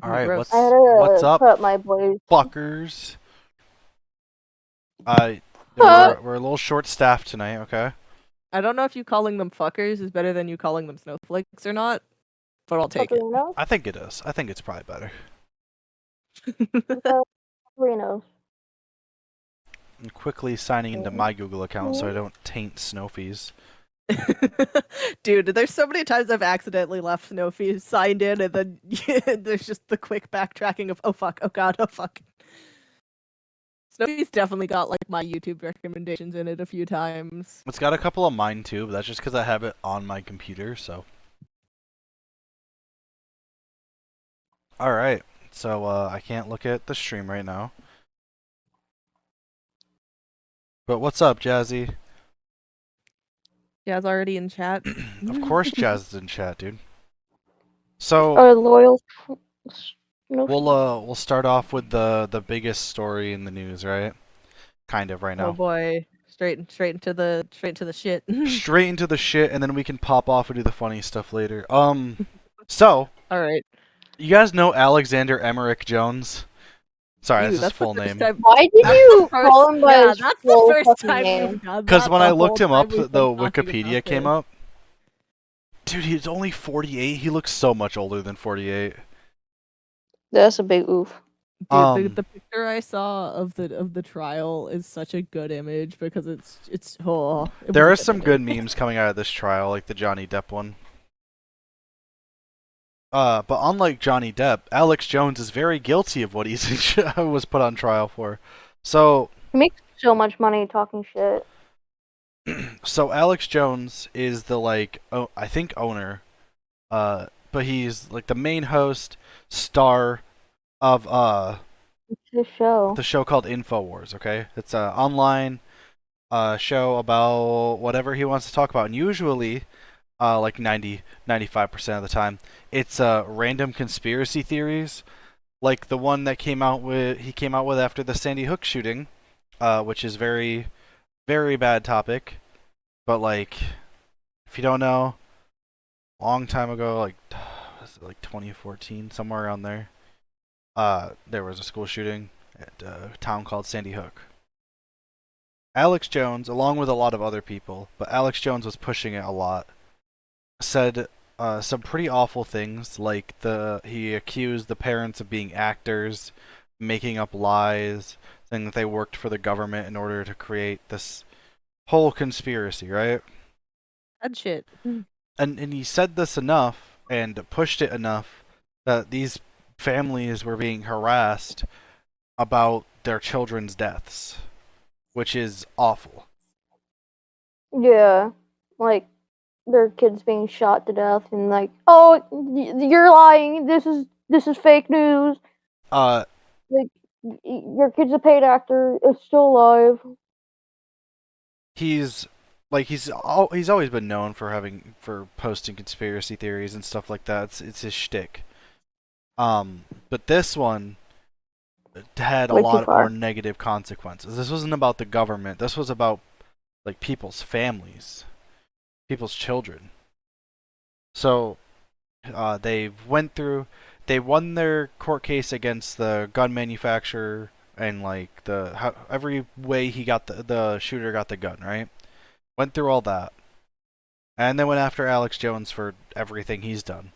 Alright, Gross. I had what's to up, put my boys. fuckers? Uh, Huh? we're a little short-staffed tonight, okay? I don't know if you calling them fuckers is better than you calling them snowflakes or not, but I'll take it. Fuckerinos? I think it is. I think it's probably better. Fuckerinos. I'm quickly signing into my Google account so I don't taint Snowfies. Dude, there's so many times I've accidentally left Snowfy signed in, and then there's just the quick backtracking of, oh fuck, oh god, oh fuck. Snowfy's definitely got like my YouTube recommendations in it a few times. It's got a couple of mine too, but that's just because I have it on my computer, so. Alright, so I can't look at the stream right now. But what's up, Jazzy? Jazz already in chat. Of course Jazz is in chat, dude. So, Our loyal. we'll start off with the biggest story in the news, right? Kind of right Oh now. boy, straight into the shit. Straight into the shit, and then we can pop off and do the funny stuff later. So All right. you guys know Alexander Emmerich Jones? Sorry, Dude, that's his full name. Why did you call him by his that's full the first fucking time name? you've done that. Because when I looked him up, the the Wikipedia came up. Dude, he's only 48. He looks so much older than 48. That's a big oof. Dude, the picture I saw of the trial is such a good image because it's oh. There are some good memes coming out of this trial, like the Johnny Depp one. But unlike Johnny Depp, Alex Jones is very guilty of what he's was put on trial for. So He makes so much money talking shit. so Alex Jones is the I think owner, but he's like the main host, star of It's his show. the show called InfoWars. Okay, it's a online show about whatever he wants to talk about, and usually, like 95% of the time, it's random conspiracy theories, like the one that he came out with after the Sandy Hook shooting, which is very bad topic. But like, if you don't know, long time ago, like was it like 2014, somewhere around there, there was a school shooting at a town called Sandy Hook. Alex Jones, along with a lot of other people, but Alex Jones was pushing it a lot, said some pretty awful things, like he accused the parents of being actors, making up lies, saying that they worked for the government in order to create this whole conspiracy, right? Bad shit. And he said this enough and pushed it enough that these families were being harassed about their children's deaths, which is awful. Yeah, like their kids being shot to death, and like, oh, you're lying. This is fake news. Like, your kid's a paid actor. It's still alive. He's always been known for posting conspiracy theories and stuff like that. It's his shtick. But this one had a lot more negative consequences. This wasn't about the government. This was about like people's families, people's children. So they won their court case against the gun manufacturer, and like every way the shooter got the gun, right? Went through all that. And then went after Alex Jones for everything he's done.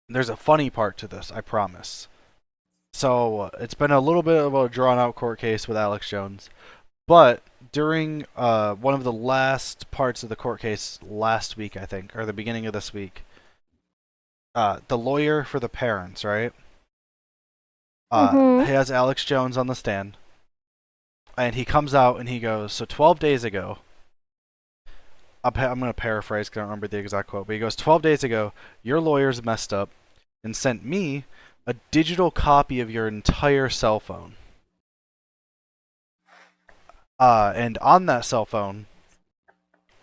There's a funny part to this, I promise. So it's been a little bit of a drawn out court case with Alex Jones. But during one of the last parts of the court case last week, I think, or the beginning of this week, the lawyer for the parents, right? He has Alex Jones on the stand. And he comes out and he goes, so 12 days ago, I'm going to paraphrase because I don't remember the exact quote, but he goes, 12 days ago, your lawyers messed up and sent me a digital copy of your entire cell phone. And on that cell phone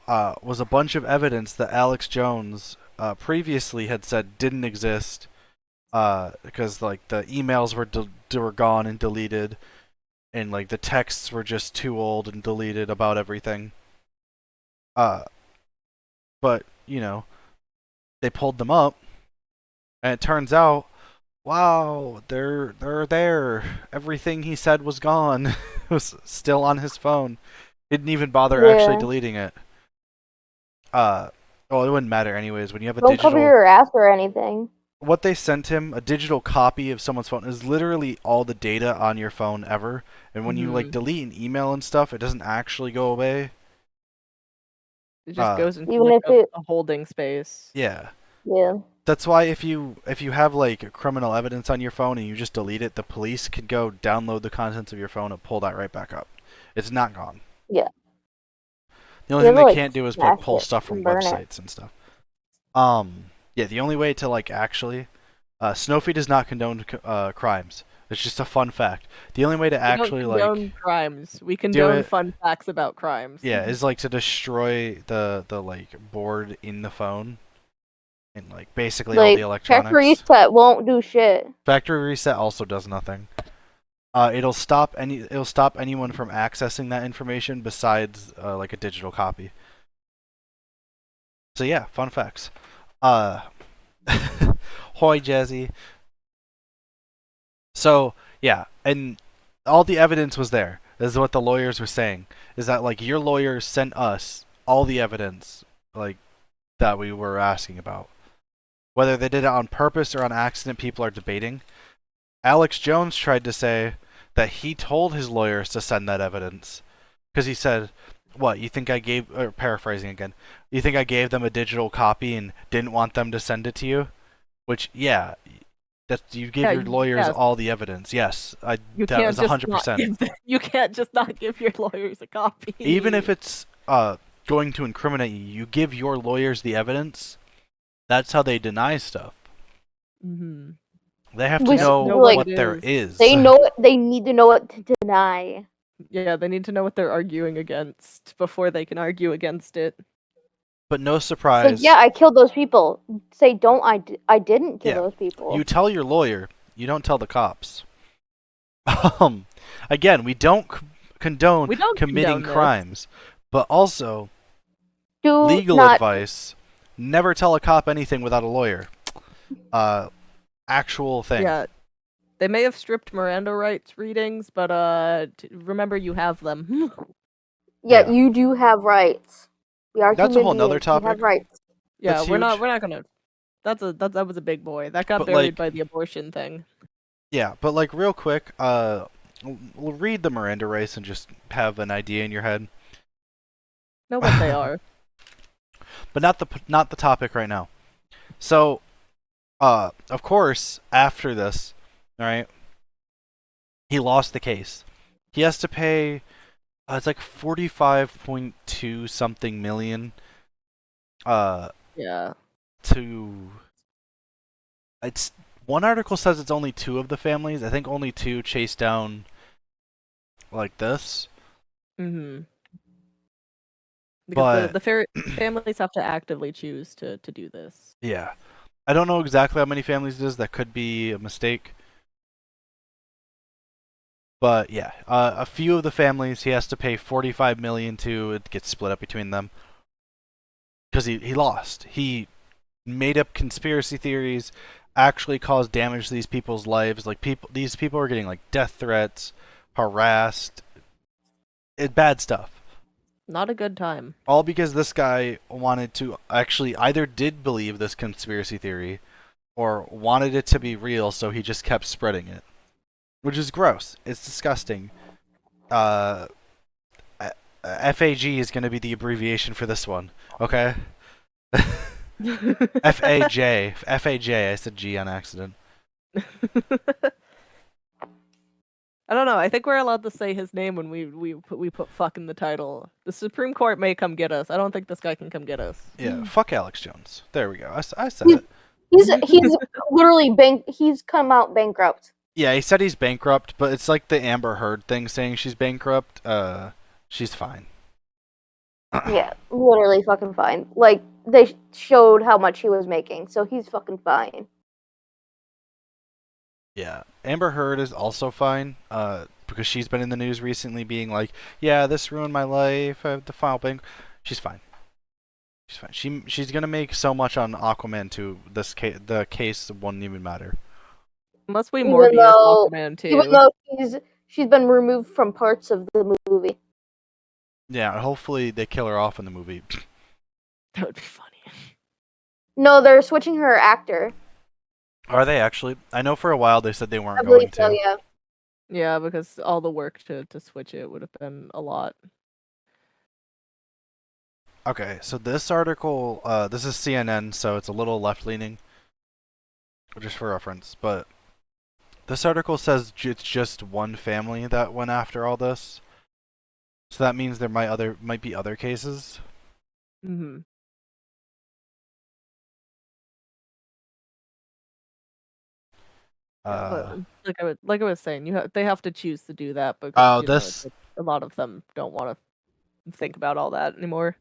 was a bunch of evidence that Alex Jones previously had said didn't exist because like the emails were gone and deleted, and like the texts were just too old and deleted about everything. But you know, they pulled them up, And it turns out, wow, they're there. Everything he said was gone. It was still on his phone. Didn't even bother actually Yeah. deleting it. Well, it wouldn't matter anyways. When you have a Don't cover digital, your ass or anything. what they sent him, a digital copy of someone's phone, is literally all the data on your phone ever. And when you like Mhm. delete an email and stuff, it doesn't actually go away. It just goes into Even like if it, a holding space. Yeah. yeah. That's why if you have like criminal evidence on your phone and you just delete it, the police could go download the contents of your phone and pull that right back up. It's not gone. Yeah. The only You thing have they to, like, can't do is like smash pull it stuff from and burn it. websites and stuff. Yeah, the only way to like actually, SNOFHY does not condone crimes. It's just a fun fact. The only way to We don't actually condone like crimes. We do condone it, fun facts about crimes. yeah, is like to destroy the like board in the phone and like basically all the Like, factory electronics. reset won't do shit. Factory reset also does nothing. It'll stop anyone from accessing that information besides like a digital copy. So yeah, fun facts. Uh, Hoy Jazzy. So yeah, and all the evidence was there. This is what the lawyers were saying. Is that like your lawyers sent us all the evidence like that we were asking about. Whether they did it on purpose or on accident, people are debating. Alex Jones tried to say that he told his lawyers to send that evidence because he said, "What, you think I gave?" Or paraphrasing again, you think I gave them a digital copy and didn't want them to send it to you? Which, yeah, that you give Yeah, your lawyers yes. all the evidence. Yes, You that can't was just 100%. not give you can't just not give your lawyers a copy. Even if it's going to incriminate you, you give your lawyers the evidence. That's how they deny stuff. Mm-hmm. They have to We know know what like, what it there is. is. they know it, they need to know what to deny. Yeah, they need to know what they're arguing against before they can argue against it. But no It's like, surprise. yeah, I killed those people. Say, don't, I didn't kill Yeah. those people. You tell your lawyer. You don't tell the cops. Again, we don't condone We don't committing condone this. crimes, but also Do legal not, advice. Never tell a cop anything without a lawyer. Actual thing. Yeah. They may have stripped Miranda rights readings, but remember you have them. yeah, Yeah. you do have rights. We are That's a whole human nother beings. We have topic. rights. Yeah, That's we're huge. not gonna. That was a big boy. That got But, buried like- by the abortion thing. Yeah, but like real quick, we'll read the Miranda rights and just have an idea in your head. Know what they are. But not the topic right now. So, of course, after this, all right, he lost the case. He has to pay. It's like 45.2 something million. Yeah. To it's one article says it's only two of the families. I think only two chased down like this. Mm-hmm. But Because the families have to actively choose to do this. yeah, I don't know exactly how many families it is. That could be a mistake. But yeah, a few of the families he has to pay 45 million to. It gets split up between them because he lost. He made up conspiracy theories, actually caused damage to these people's lives. Like these people are getting like death threats, harassed, bad stuff. Not a good time. All because this guy wanted to actually either did believe this conspiracy theory or wanted it to be real, so he just kept spreading it. Which is gross. It's disgusting. FAG is going to be the abbreviation for this one. Okay? FAJ. FAJ. I said G on accident. I don't know. I think we're allowed to say his name when we put fuck in the title. The Supreme Court may come get us. I don't think this guy can come get us. Yeah, fuck Alex Jones. There we go. I said He's- it. He's literally he's come out bankrupt. Yeah, he said he's bankrupt, but it's like the Amber Heard thing saying she's bankrupt. She's fine. Yeah, literally fucking fine. Like, they showed how much he was making, so he's fucking fine. Yeah, Amber Heard is also fine. Because she's been in the news recently, being like, "Yeah, this ruined my life. I have to file bank." She's fine. She's fine. She's gonna make so much on Aquaman 2. The case won't even matter. Must be Even Morbius though, Aquaman even too. though she's been removed from parts of the movie. Yeah, hopefully they kill her off in the movie. That would be funny. No, they're switching her actor. Are they actually? I know for a while they said they I weren't believe going so. to. Yeah. Yeah, because all the work to switch it would have been a lot. Okay, so this article, this is CNN, so it's a little left-leaning, just for reference. But this article says it's just one family that went after all this. So that means there might be other cases. Mm-hmm. But like I was saying, they have to choose to do that because a lot of them don't want to think about all that anymore.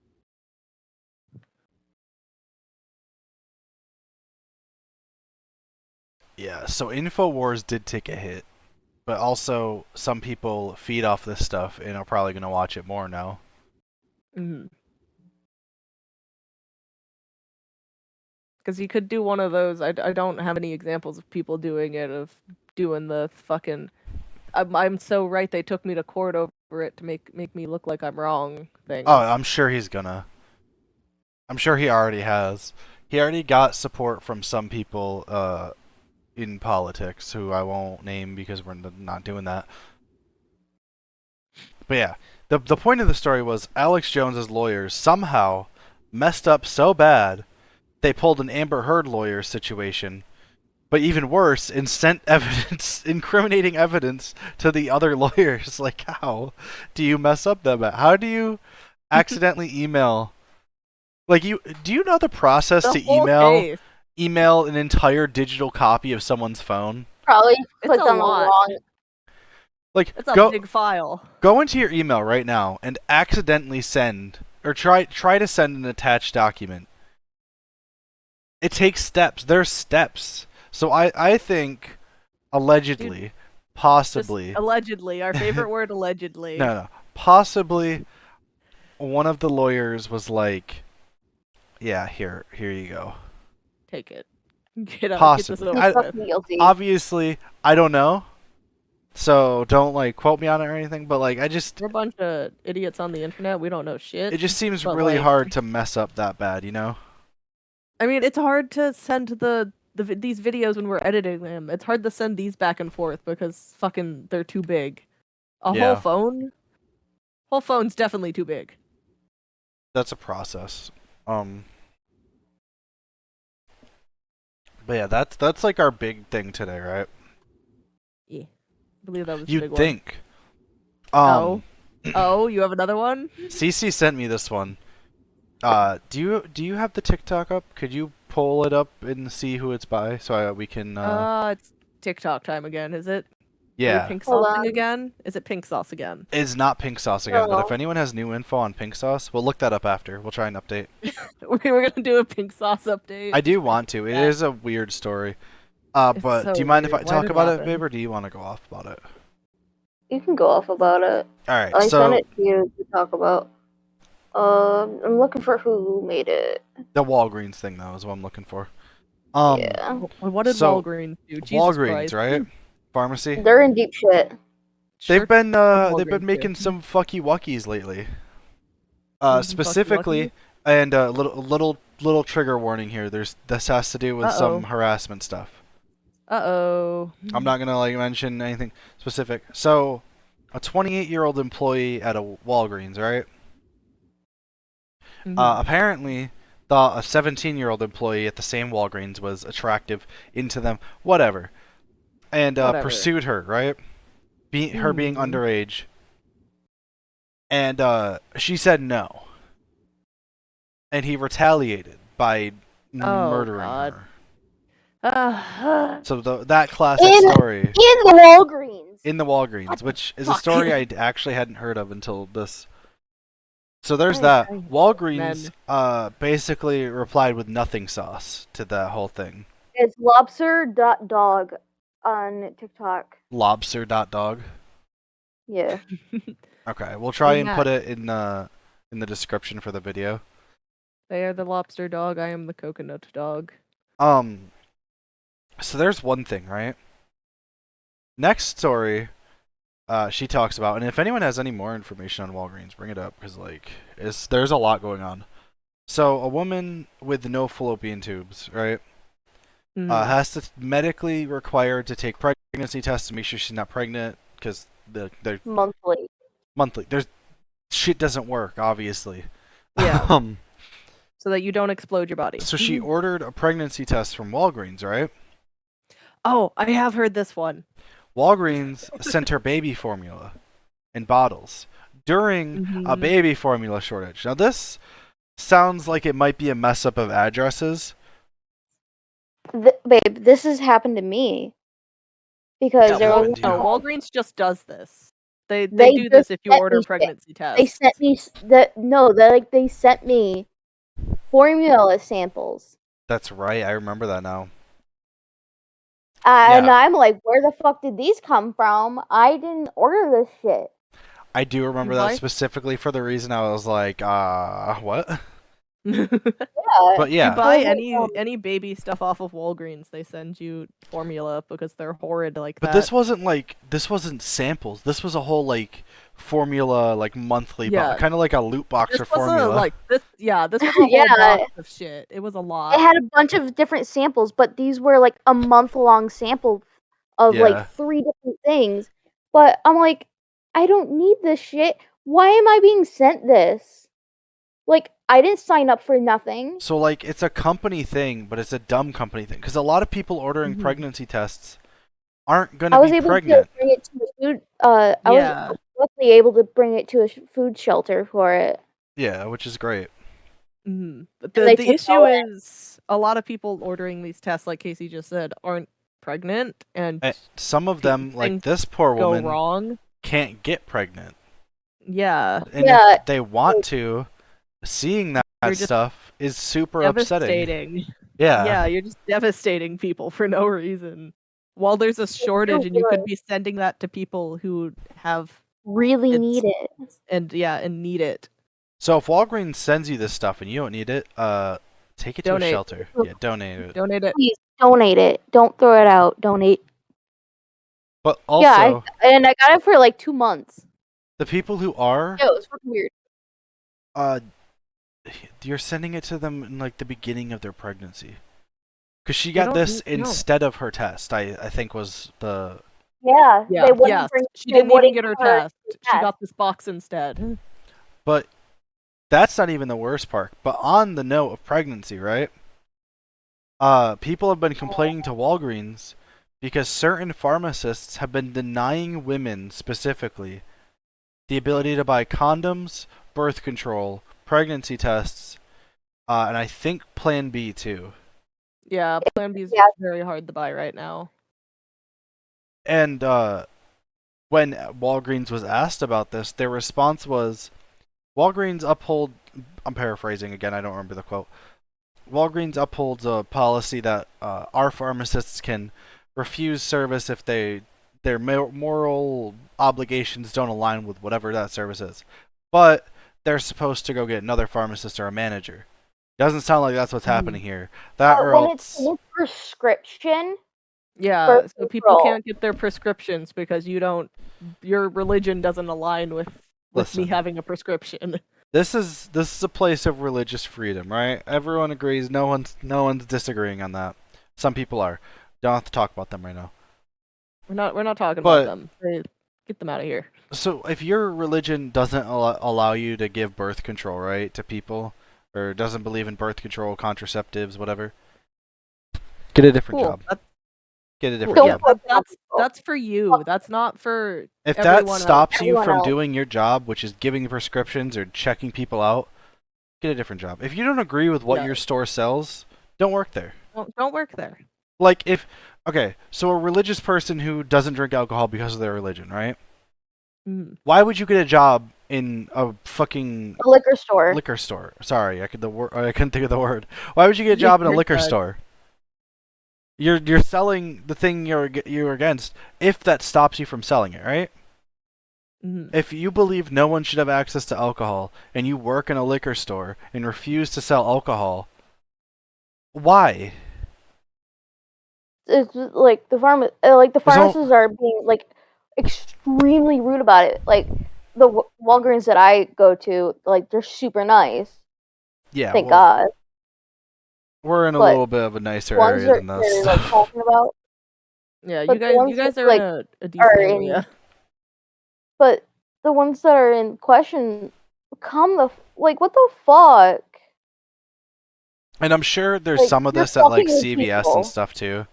Yeah, so InfoWars did take a hit, but also some people feed off this stuff and are probably gonna watch it more now. Mm-hmm. Because you could do one of those. I don't have any examples of people doing it, of doing the fucking I'm so right they took me to court over it to make me look like I'm wrong things. Oh, I'm sure he's gonna. I'm sure he already has. He already got support from some people in politics who I won't name because we're not doing that. But yeah, the point of the story was Alex Jones's lawyers somehow messed up so bad they pulled an Amber Heard lawyer situation, but even worse, and sent evidence, incriminating evidence, to the other lawyers. Like, how do you mess up that bad? How do you accidentally email? Like, do you know the process The to whole case. email an entire digital copy of someone's phone? Probably It's clicked a on the lot. wrong. Like, It's a big file. Go into your email right now and accidentally send or try to send an attached document. It takes steps. There's steps. So I think allegedly, Dude, possibly, allegedly, our favorite word, allegedly. no, possibly one of the lawyers was like, "Yeah, here you go." Take it. Get this Possibly. over He's with. fucking guilty. Obviously, I don't know. So don't like quote me on it or anything, but like We're a bunch of idiots on the internet. We don't know shit. it just seems but, really like, hard to mess up that bad, you know? I mean, it's hard to send these videos when we're editing them. It's hard to send these back and forth because fucking they're too big. Yeah. Whole phone's definitely too big. That's a process. But yeah, that's like our big thing today, right? Yeah. I believe that was the You'd big think. one. Oh, you have another one? CC sent me this one. Do you have the TikTok up? Could you pull it up and see who it's by so we can It's TikTok time again, is it? yeah. Pink Hold saucing on. again? Is it pink sauce again? It's not pink sauce again, but if No. anyone has new info on pink sauce, we'll look that up after. We'll try and update. We were gonna do a pink sauce update. I do want to. It is a weird story. But so do you mind if I weird. Why talk did it about it, happen? babe, or do you want to go off about it? You can go off about it. All right. I So sent it to you to talk about. I'm looking for who made it. the Walgreens thing though is what I'm looking for. Yeah. What did so, Walgreens do? Jesus Walgreens, Christ. right? Pharmacy. They're in deep shit. They've been Walgreens making do. some fucky wuckies lately. Some Specifically, and little trigger warning here. This has to do with some harassment stuff. Uh-oh. I'm not gonna like mention anything specific. So, a 28-year-old employee at a Walgreens, right? Apparently thought a 17-year-old employee at the same Walgreens was attractive, into them, whatever, and pursued her, right? Her being underage, and she said no, and he retaliated by murdering her. So that classic story in the Walgreens. in the Walgreens, which is a story I actually hadn't heard of until this. So there's that. Walgreens basically replied with nothing sauce to that whole thing. It's lobster.dog on TikTok. Lobster.dog. Yeah. Okay, we'll try and put it in the description for the video. They are the lobster dog. I am the coconut dog. So there's one thing, right? Next story, she talks about, and if anyone has any more information on Walgreens, bring it up because like, there's a lot going on. So a woman with no fallopian tubes, right, has to medically required to take pregnancy tests to make sure she's not pregnant because they're monthly. There's shit doesn't work, obviously. Yeah. So that you don't explode your body. So she ordered a pregnancy test from Walgreens, right? Oh, I have heard this one. Walgreens sent her baby formula in bottles during a baby formula shortage. Now this sounds like it might be a mess up of addresses. Babe, this has happened to me. Because there was Walgreens just does this. They do this if you order pregnancy tests. They sent me they sent me formula samples. That's right. I remember that now. And I'm like, where the fuck did these come from? I didn't order this shit. I do remember that specifically for the reason I was like, what? Yeah. But yeah. You buy any baby stuff off of Walgreens, they send you formula because they're horrid like that. But this wasn't samples. This was a whole like formula like monthly kind of like a loot box or formula. This was a whole box of shit. It was a lot. It had a bunch of different samples, but these were like a month-long sample of like 3 different things. But I'm like, I don't need this shit. Why am I being sent this? Like, I didn't sign up for nothing. So, like, it's a company thing, but it's a dumb company thing. Because a lot of people ordering pregnancy tests aren't going to be pregnant. I was luckily able to bring it to a food shelter for it. Yeah, which is great. But the issue is a lot of people ordering these tests, like Casey just said, aren't pregnant. And some of them, like this poor woman, can't get pregnant. Yeah. And if they want to... Seeing that stuff is super upsetting. Yeah, you're just devastating people for no reason. While there's a shortage, and you could be sending that to people who have really need it, and need it. So if Walgreens sends you this stuff and you don't need it, take it to a shelter. Yeah, donate it. Donate it. Please donate it. Don't throw it out. Donate. But also, I got it for like 2 months. The people who are, it was fucking weird. You're sending it to them in like the beginning of their pregnancy, because she got this instead of her test. I think was the they wouldn't she didn't even get her test. She got this box instead. But that's not even the worst part. But on the note of pregnancy, right? People have been complaining to Walgreens because certain pharmacists have been denying women specifically the ability to buy condoms, birth control, pregnancy tests, and I think Plan B too. Yeah, Plan B is very hard to buy right now. And when Walgreens was asked about this, their response was, Walgreens uphold, I'm paraphrasing again, I don't remember the quote, Walgreens upholds a policy that our pharmacists can refuse service if their moral obligations don't align with whatever that service is. But they're supposed to go get another pharmacist or a manager. Doesn't sound like that's what's happening here. That or when it's a prescription. Yeah, so people can't get their prescriptions because your religion doesn't align with me having a prescription. This is a place of religious freedom, right? Everyone agrees. No one's disagreeing on that. Some people are. Don't have to talk about them right now. We're not talking about them. Get them out of here. So if your religion doesn't allow you to give birth control, right, to people, or doesn't believe in birth control, contraceptives, whatever, get a different job. Get a different job. That's for you. That's not for if that stops you from doing your job, which is giving prescriptions or checking people out, get a different job. If you don't agree with what your store sells, don't work there. Don't work there. Like so a religious person who doesn't drink alcohol because of their religion, right? Why would you get a job in a fucking liquor store? Liquor store. Sorry, I couldn't think of the word. Why would you get a job in a liquor store? You're selling the thing you're against if that stops you from selling it, right? If you believe no one should have access to alcohol, and you work in a liquor store and refuse to sell alcohol, why? It's like the pharmacists are being like extremely rude about it. Like the Walgreens that I go to, like they're super nice. Yeah, Thank well, God. we're in a But little bit of a nicer ones area than this. they're like talking about. Yeah, But the ones you guys that, are like, in a decent are area. in, but the ones that are in question, like what the fuck? And I'm sure there's Like some of you're this at like fucking with CVS and people. stuff too.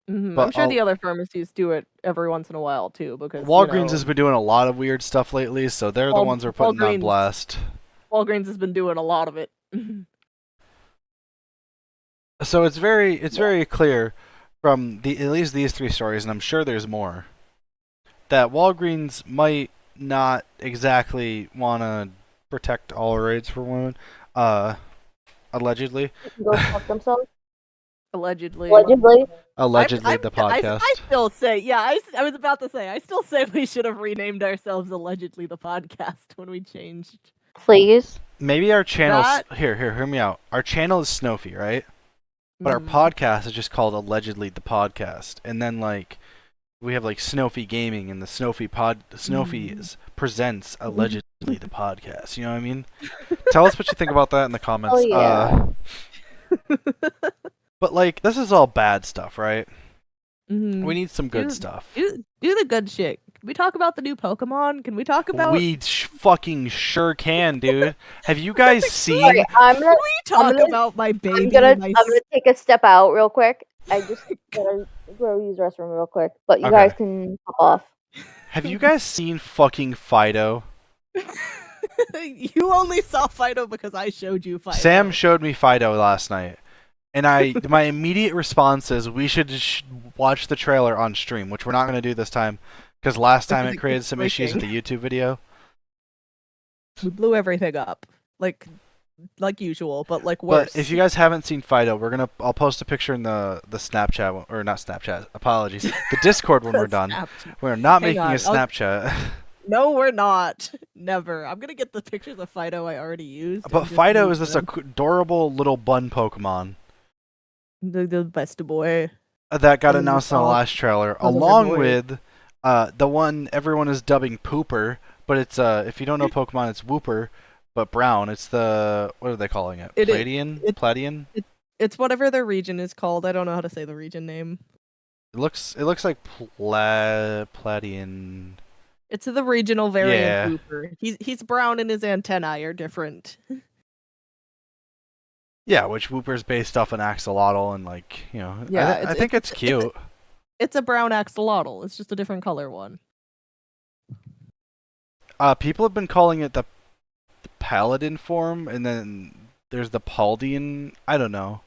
I'm But sure the other pharmacies do it every once in a while too, because Walgreens has been doing a lot of weird stuff lately, so they're the ones we're putting on blast. Walgreens has been doing a lot of it. So it's very clear from at least these 3 stories, and I'm sure there's more, that Walgreens might not exactly want to protect all rights for women, allegedly. Go fuck themselves. Allegedly. Allegedly, the podcast. I still say, I was about to say, I still say we should have renamed ourselves Allegedly the Podcast when we changed. Please. Maybe our channel's... Here, hear me out. Our channel is Snowphy, right? But our podcast is just called Allegedly the Podcast. And then, like, we have, like, Snowphy Gaming and the Snowphy presents Allegedly the Podcast. You know what I mean? Tell us what you think about that in the comments. Oh, yeah. But, like, this is all bad stuff, right? Mm-hmm. We need some good stuff. Do the good shit. Can we talk about the new Pokemon? Can we talk about... We fucking sure can, dude. Have you guys seen... Sorry, Can we talk about my baby? I'm gonna take a step out real quick. I just gotta go use the restroom real quick. But you guys can hop off. Have you guys seen fucking Fido? You only saw Fido because I showed you Fido. Sam showed me Fido last night. And my immediate response is we should just watch the trailer on stream, which we're not going to do this time. Because last time it created some issues with the YouTube video. We blew everything up. Like usual, but like worse. But if you guys haven't seen Fido, I'll post a picture in the Snapchat, or not Snapchat, apologies. The Discord when we're done. We're not making a Snapchat. No, we're not. Never. I'm gonna get the pictures of Fido I already used. But Fido is this adorable little bun Pokemon. The best boy. That got announced in the last trailer, along with the one everyone is dubbing Pooper, but it's if you don't know Pokemon, it's Wooper, but brown. It's the, what are they calling it? Platian? It's whatever their region is called. I don't know how to say the region name. It looks like Platian. It's the regional variant of Wooper. He's brown and his antennae are different. Yeah, which Wooper's based off an axolotl, and like, you know, yeah, I think it's cute. It's a brown axolotl. It's just a different color one. People have been calling it the Paladin form, and then there's the Paldean. I don't know.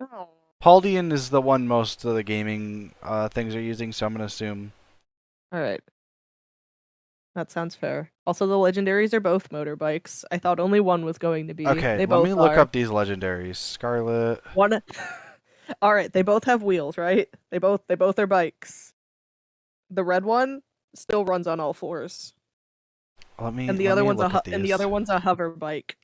Oh. Paldean is the one most of the gaming things are using, so I'm gonna assume. All right. That sounds fair. Also, the legendaries are both motorbikes. I thought only one was going to be. Okay, let me look up these legendaries. Scarlet. One. All right, they both have wheels, right? They both are bikes. The red one still runs on all fours. And the other one's a hover bike.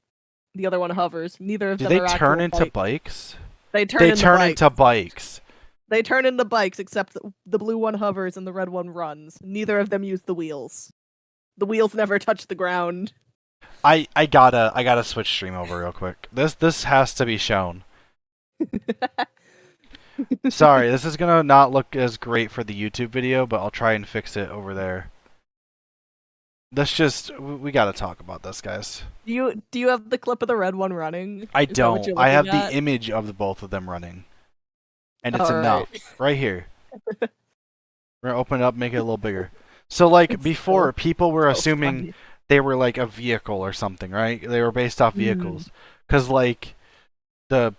The other one hovers. Neither of them are actual turn into bikes? They turn into bikes. They turn into bikes, except the blue one hovers and the red one runs. Neither of them use the wheels. The wheels never touch the ground. I gotta switch stream over real quick. This has to be shown. Sorry, this is gonna not look as great for the YouTube video, but I'll try and fix it over there. We gotta talk about this, guys. Do you have the clip of the red one running? I don't. I have the image of both of them running. And it's enough. Right here. We're gonna open it up, make it a little bigger. So, like, before, people were assuming they were, like, a vehicle or something, right? They were based off vehicles. Because, like, the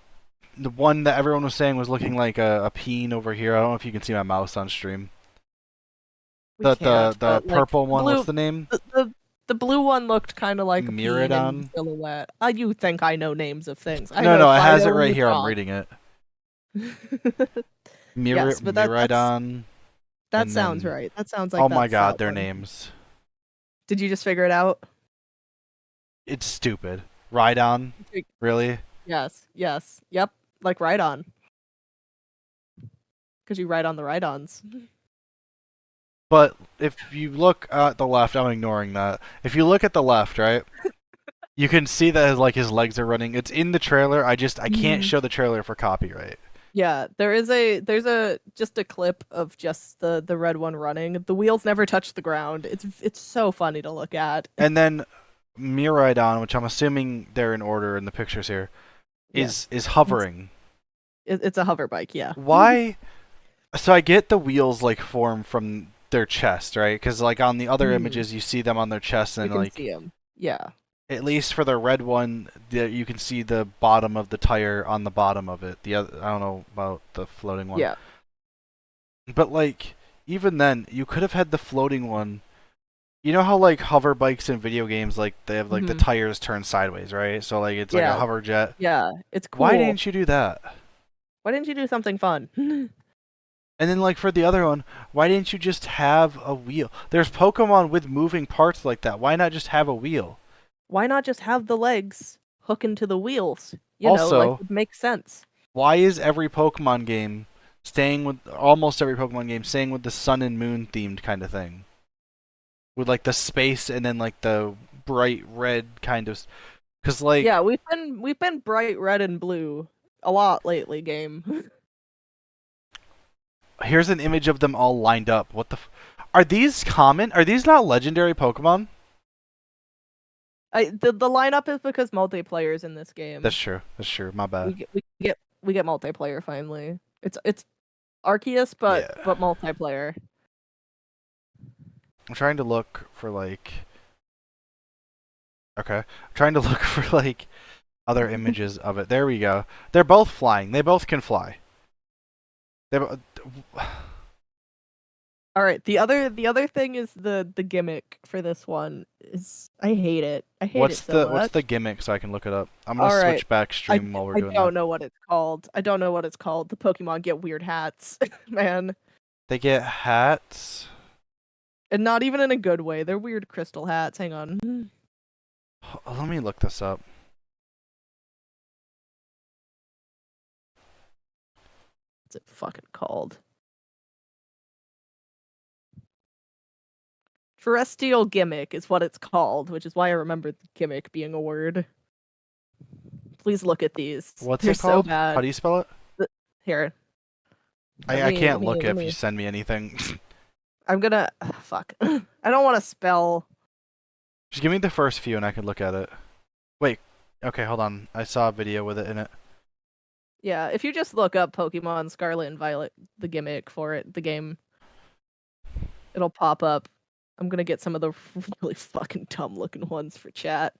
one that everyone was saying was looking like a peen over here. I don't know if you can see my mouse on stream. The purple one, what's the name? The blue one looked kind of like Miradon? A silhouette. You think I know names of things. No, it has it right here. I'm reading it. Miradon. That sounds right. That sounds like. Oh my god, their names. Did you just figure it out? It's stupid. Ride-on? Really? Yes. Yep. Like ride-on. Because you ride on the ride-ons. But if you look at the left, I'm ignoring that. If you look at the left, right, you can see that his legs are running. It's in the trailer. I can't show the trailer for copyright. Yeah, there's just a clip of just the red one running. The wheels never touch the ground. It's so funny to look at. And then Miraidon, which I'm assuming they're in order in the pictures here, is hovering. It's a hover bike, yeah. Why? So I get the wheels form from their chest, right? Because on the other images, you see them on their chest, and you can see them. Yeah. At least for the red one, you can see the bottom of the tire on the bottom of it. The other, I don't know about the floating one. Yeah. But even then, you could have had the floating one. You know how hover bikes in video games, they have the tires turned sideways, right? So it's like a hover jet. Yeah, it's cool. Why didn't you do that? Why didn't you do something fun? And then for the other one, why didn't you just have a wheel? There's Pokemon with moving parts like that. Why not just have a wheel? Why not just have the legs hook into the wheels? Also, it makes sense. Why is every Pokemon game almost every Pokemon game staying with the sun and moon themed kind of thing? With the space and then the bright red kind of, because yeah, we've been bright red and blue a lot lately. Game. Here's an image of them all lined up. What the? Are these common? Are these not legendary Pokemon? The lineup is because multiplayer is in this game. That's true. My bad. We get multiplayer finally. It's Arceus, but multiplayer. I'm trying to look for Okay, I'm trying to look for other images of it. There we go. They're both flying. They both can fly. All right. The other thing is the gimmick for this one is I hate it. I hate it so much. What's the gimmick so I can look it up? I'm gonna switch back stream while we're doing that. I don't know what it's called. The Pokemon get weird hats, man. They get hats? And not even in a good way. They're weird crystal hats. Hang on. Let me look this up. What's it fucking called? Terrestrial gimmick is what it's called, which is why I remember gimmick being a word. Please look at these. What's it called? So bad. How do you spell it? Here. I can't look if you send me anything. I'm gonna... fuck. I don't want to spell... Just give me the first few and I can look at it. Wait. Okay, hold on. I saw a video with it in it. Yeah, if you just look up Pokemon Scarlet and Violet, the gimmick for it, the game, it'll pop up. I'm gonna get some of the really fucking dumb looking ones for chat.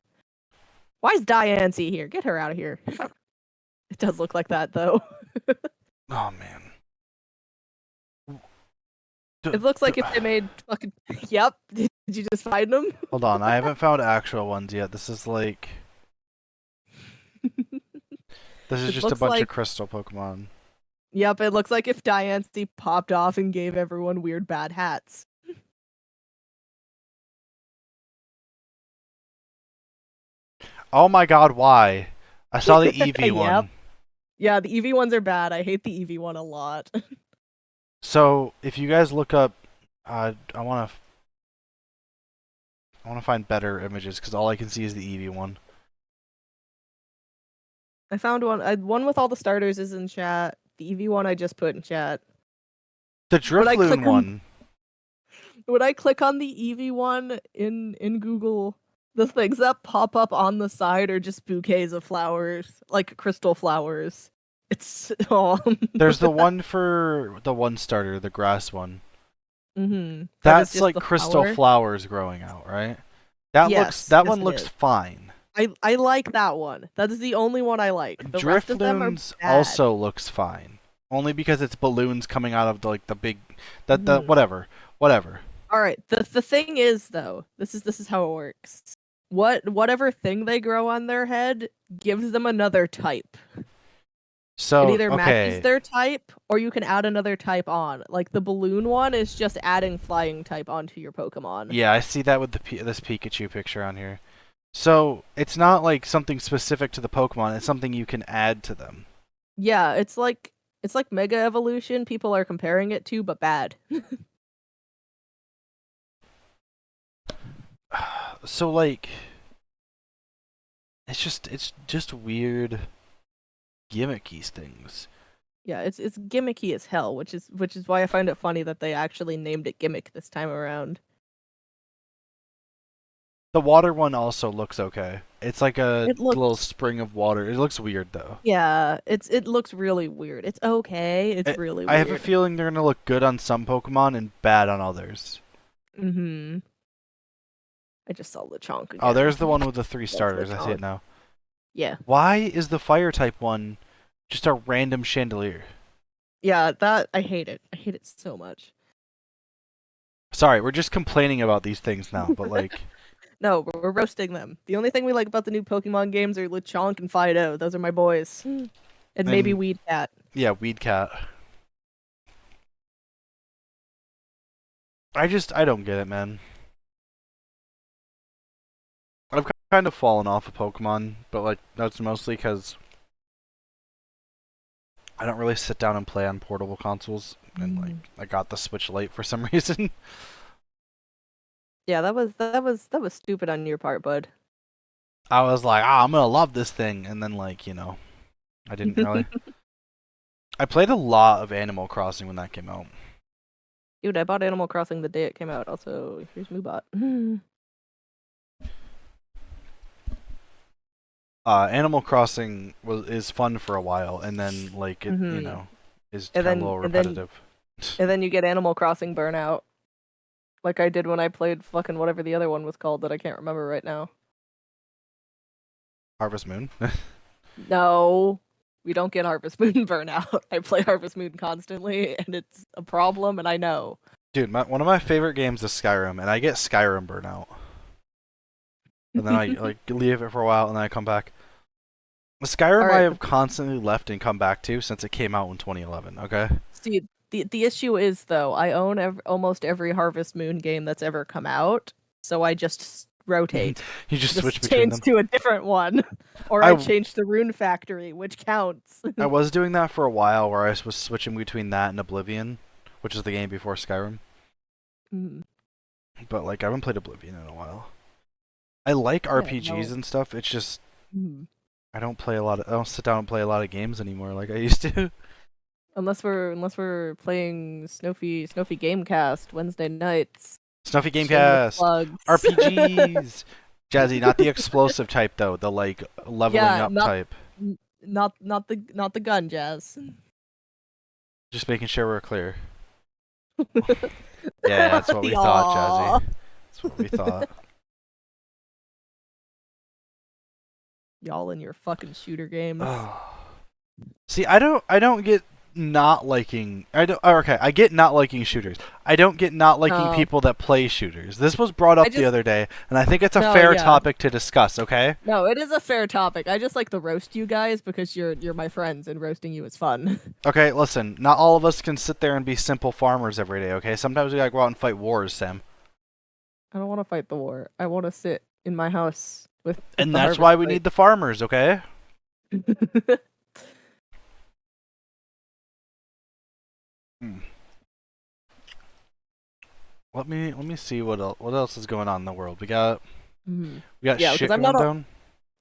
Why is Diancie here? Get her out of here. It does look like that, though. Oh, man. It looks like if they made fucking... Yep. Did you just find them? Hold on. I haven't found actual ones yet. This is This is just a bunch of crystal Pokemon. Yep, it looks like if Diancie popped off and gave everyone weird bad hats. Oh my god, why? I saw the Eevee one. Yeah, the Eevee ones are bad. I hate the Eevee one a lot. So, if you guys look up... I want to find better images, because all I can see is the Eevee one. I found one. One with all the starters is in chat. The Eevee one I just put in chat. The Drifloon one. When I click on the Eevee one in Google, the things that pop up on the side are just bouquets of flowers, like crystal flowers. It's There's the one for the one starter, the grass one. Mm-hmm. That's like crystal flowers growing out, right? That one looks fine. I like that one. That is the only one I like. The rest of them are bad. Also looks fine. Only because it's balloons coming out of the big whatever. All right. The thing is though, this is how it works. Whatever thing they grow on their head gives them another type. So it either matches their type, or you can add another type on. Like the balloon one is just adding flying type onto your Pokemon. Yeah, I see that with this Pikachu picture on here. So it's not like something specific to the Pokemon. It's something you can add to them. Yeah, it's like Mega Evolution. People are comparing it to, but bad. So like, it's just weird, gimmicky things. Yeah, it's gimmicky as hell, which is why I find it funny that they actually named it Gimmick this time around. The water one also looks okay. It's like a little spring of water. It looks weird though. Yeah, it looks really weird. It's okay. It's really weird. I have a feeling they're gonna look good on some Pokemon and bad on others. Mm-hmm. I just saw Lechonk again. Oh, there's the one with the 3 starters. I see it now. Yeah. Why is the fire type one just a random chandelier? Yeah, that I hate it. I hate it so much. Sorry, we're just complaining about these things now, but like no, we're roasting them. The only thing we like about the new Pokemon games are Lechonk and Fido. Those are my boys. And maybe Weed Cat. Yeah, Weed Cat. I don't get it, man. I've kind of fallen off of Pokemon, but like that's mostly because I don't really sit down and play on portable consoles, and like I got the Switch Lite for some reason. Yeah, that was stupid on your part, bud. I was like, I'm gonna love this thing, and then like I didn't really. I played a lot of Animal Crossing when that came out. Dude, I bought Animal Crossing the day it came out. Also, here's Moobot. Animal Crossing is fun for a while, and then like it is kind of a little repetitive. And then you get Animal Crossing burnout, like I did when I played fucking whatever the other one was called that I can't remember right now. Harvest Moon. No, we don't get Harvest Moon burnout. I play Harvest Moon constantly, and it's a problem, and I know. Dude, one of my favorite games is Skyrim, and I get Skyrim burnout. And then I like leave it for a while, and then I come back. Skyrim I have constantly left and come back to since it came out in 2011. Okay. See, the issue is though, I own almost every Harvest Moon game that's ever come out, so I just rotate. You just switch between them. Change to a different one, or I change to Rune Factory, which counts. I was doing that for a while, where I was switching between that and Oblivion, which is the game before Skyrim. But like I haven't played Oblivion in a while. I like RPGs and stuff. It's just I don't sit down and play a lot of games anymore like I used to. Unless we're playing Snowfy Gamecast Wednesday nights. Snowfy Gamecast. RPGs. Jazzy, not the explosive type though. The like leveling up type. Not the gun, Jazz. Just making sure we're clear. Yeah, that's what we thought, Jazzy. That's what we thought. Y'all in your fucking shooter games. See, I don't get not liking. I get not liking shooters. I don't get not liking people that play shooters. This was brought up the other day, and I think it's a fair topic to discuss. Okay. No, it is a fair topic. I just like to roast you guys because you're my friends, and roasting you is fun. Okay, listen. Not all of us can sit there and be simple farmers every day. Okay, sometimes we gotta go out and fight wars, Sam. I don't want to fight the war. I want to sit in my house with. And that's why we need the farmers. Okay. Let me see what else is going on in the world. We got shit going down.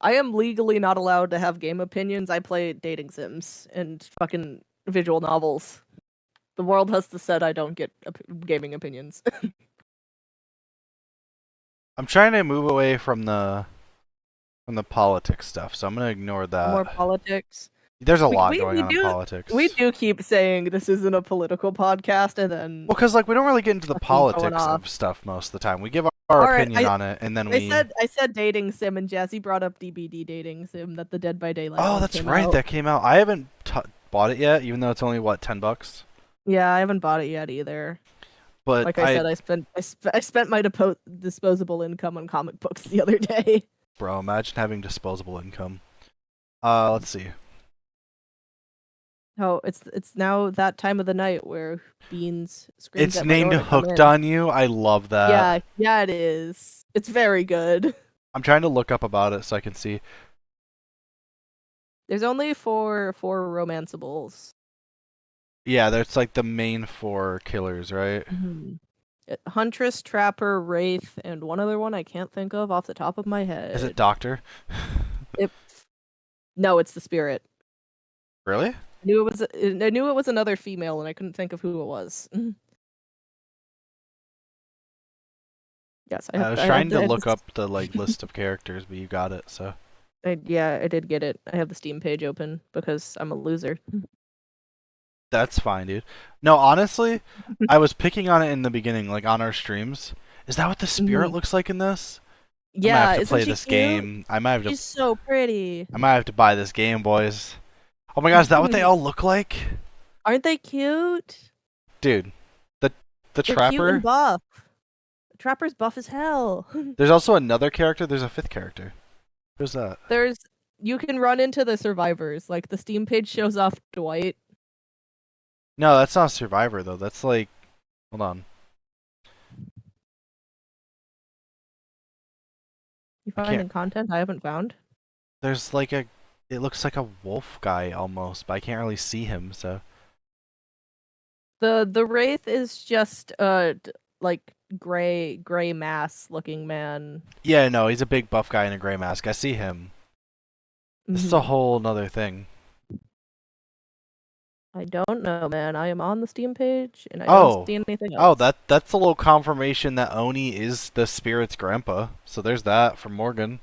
I am legally not allowed to have game opinions. I play dating sims and fucking visual novels. The world has said I don't get gaming opinions. I'm trying to move away from the politics stuff, so I'm gonna ignore that. More politics. There's a lot going on in politics. We do keep saying this isn't a political podcast, and then because like we don't really get into the politics of stuff most of the time. We give our opinion on it, and then I said dating sim, and Jazzy brought up DBD dating sim that the Dead by Daylight. Oh, that's right, that came out. I haven't bought it yet, even though it's only what, $10. Yeah, I haven't bought it yet either. But like I said, I spent my disposable income on comic books the other day. Bro, imagine having disposable income. Let's see. Oh, it's now that time of the night where Beans screams It's at my named door to come Hooked in. on You. I love that. Yeah, it is. It's very good. I'm trying to look up about it so I can see. There's only four romanceables. Yeah, that's like the main 4 killers, right? Mm-hmm. Huntress, Trapper, Wraith, and one other one I can't think of off the top of my head. Is it Doctor? No, it's the Spirit. Really? I knew it was another female, and I couldn't think of who it was. Yes, I was trying to look up the list of characters, but you got it. So. I did get it. I have the Steam page open because I'm a loser. That's fine, dude. No, honestly, I was picking on it in the beginning, like on our streams. Is that what the Spirit looks like in this? Yeah, I might have to isn't play she this cute? game. I might have to. She's so pretty. I might have to buy this game, boys. Oh my gosh, is that what they all look like? Aren't they cute? Dude, the They're Trapper. Cute and buff. The Trapper's buff as hell. There's also another character. There's a 5th character. Who's that? You can run into the survivors. Like the Steam page shows off Dwight. No, that's not Survivor though. That's like, hold on. You finding content I haven't found? There's like it looks like a wolf guy almost, but I can't really see him. So. The Wraith is just like gray mass looking man. Yeah, no, he's a big buff guy in a gray mask. I see him. This is a whole nother thing. I don't know, man. I am on the Steam page and I don't see anything else. Oh, that's a little confirmation that Oni is the Spirit's grandpa. So there's that from Morgan.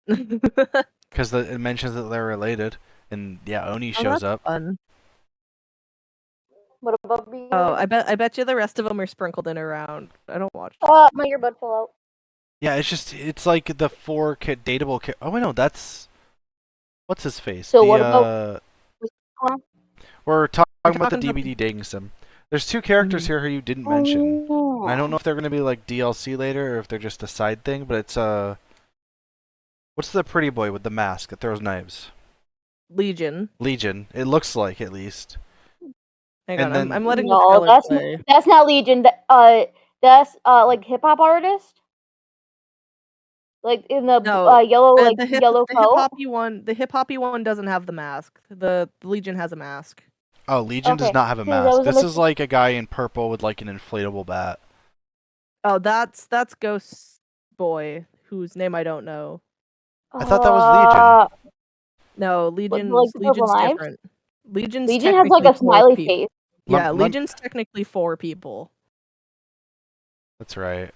Because it mentions that they're related, and yeah, Oni shows up. Fun. What about me? Oh, I bet you the rest of them are sprinkled in around. I don't watch. My earbud fell out. Yeah, it's like the 4 dateable. Oh wait, no, that's what's his face. So what about? We're talking about the DVD dating sim. There's 2 characters here who you didn't mention. And I don't know if they're gonna be like DLC later or if they're just a side thing, but it's what's the pretty boy with the mask that throws knives? Legion. It looks like, at least. Hang on, I'm letting the trailer play. That's not Legion. That's like hip hop artist. Like in the yellow yellow coat. The hip hoppy one doesn't have the mask. The Legion has a mask. Oh, Legion does not have a mask. This is like a guy in purple with like an inflatable bat. Oh, that's Ghost Boy, whose name I don't know. I thought that was Legion. No, Legion's different. Legion has like a smiley face. Yeah, Legion's technically 4 people. That's right.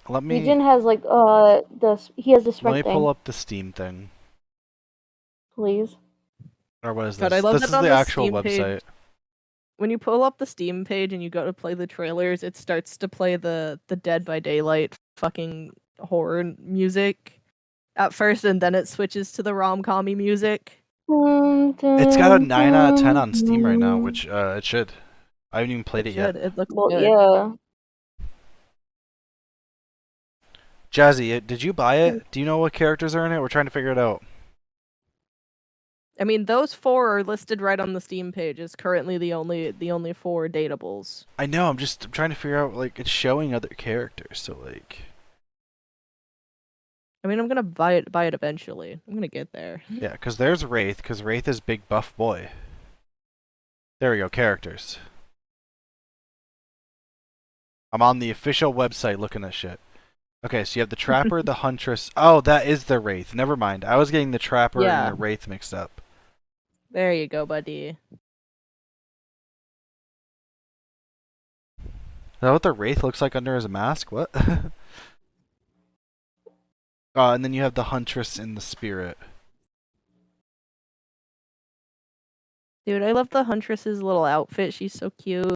Legion has like he has the sprint thing. Let me pull up the Steam thing. Please. Or what is this? But I love this is the actual Steam website. When you pull up the Steam page and you go to play the trailers, it starts to play the Dead by Daylight fucking horror music at first, and then it switches to the rom-com-y music. It's got a 9 out of 10 on Steam right now, which it should. I haven't even played it yet. It looks good. Yeah. Jazzy, did you buy it? Do you know what characters are in it? We're trying to figure it out. I mean, those 4 are listed right on the Steam page as currently the only 4 datables. I know. I'm trying to figure out, like, it's showing other characters, so like. I mean, I'm gonna buy it eventually. I'm gonna get there. Yeah, because there's Wraith, because Wraith is big buff boy. There we go, characters. I'm on the official website looking at shit. Okay, so you have the Trapper, the Huntress. Oh, that is the Wraith. Never mind. I was getting the Trapper and the Wraith mixed up. There you go, buddy. Is that what the Wraith looks like under his mask? What? And then you have the Huntress and the Spirit. Dude, I love the Huntress's little outfit. She's so cute.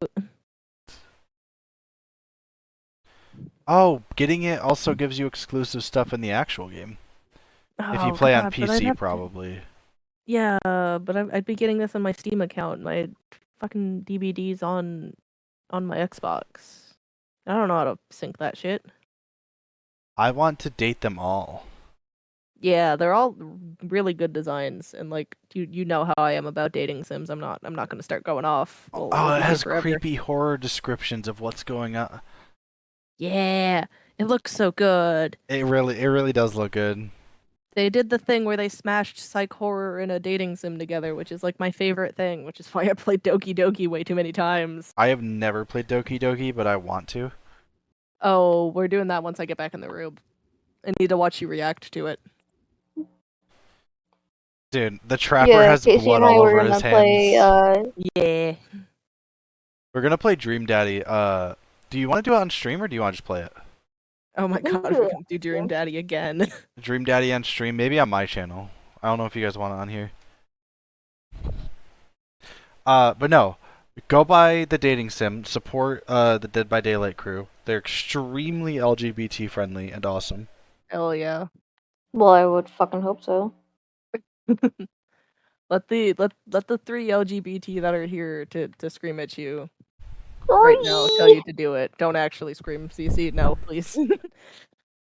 Oh, getting it also gives you exclusive stuff in the actual game. If you play on PC, probably. Yeah, but I'd be getting this on my Steam account. My fucking DVD's on my Xbox. I don't know how to sync that shit. I want to date them all. Yeah, they're all really good designs, and like you know how I am about dating sims. I'm not gonna start going off. We'll It be here has forever. creepy horror descriptions of what's going on. Yeah, it looks so good. It really does look good. They did the thing where they smashed psych horror and a dating sim together, which is like my favorite thing, which is why I played Doki Doki way too many times. I have never played Doki Doki, but I want to. Oh, we're doing that once I get back in the room. I need to watch you react to it. Dude, the trapper has Casey blood and I all were over gonna his play. hands. Yeah. We're gonna play Dream Daddy. Do you want to do it on stream or do you want to just play it? Oh my god, we're gonna do Dream Daddy again. Dream Daddy on stream, maybe on my channel. I don't know if you guys want it on here. But no, go buy the dating sim. Support the Dead by Daylight crew. They're extremely LGBT friendly and awesome. Hell yeah. Well, I would fucking hope so. Let the 3 LGBT that are here to scream at you Oh, right now tell you to do it. Don't actually scream, CC. No, please.